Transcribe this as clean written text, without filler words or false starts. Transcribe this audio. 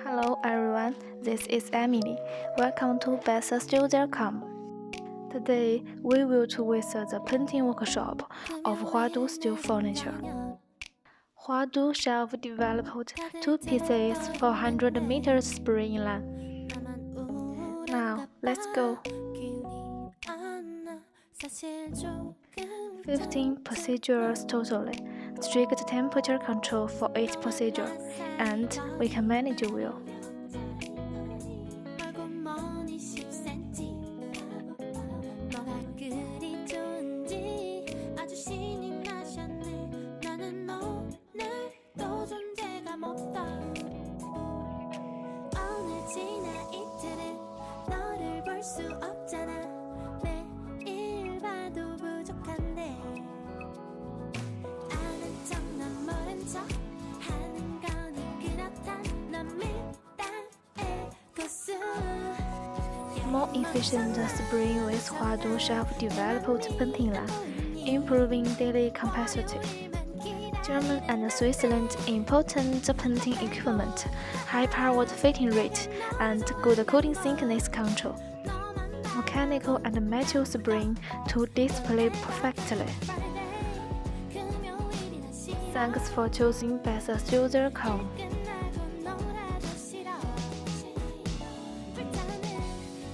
Hello everyone, this is Emily. Welcome to beststudio.com. Today we will to visit the painting workshop of Huadu steel furniture. Huadu self-developed 2 pieces 400 meters spring inline. Now let's go. 15 procedures totally. Strict temperature control for each procedure, and we can manage well. More efficient spring with Huadu self-developed painting line, improving daily capacity. German and Switzerland important painting equipment, high-powered fitting rate, and good coating thickness control. Mechanical and metal spring to display perfectly. Thanks for choosing beststudio.com.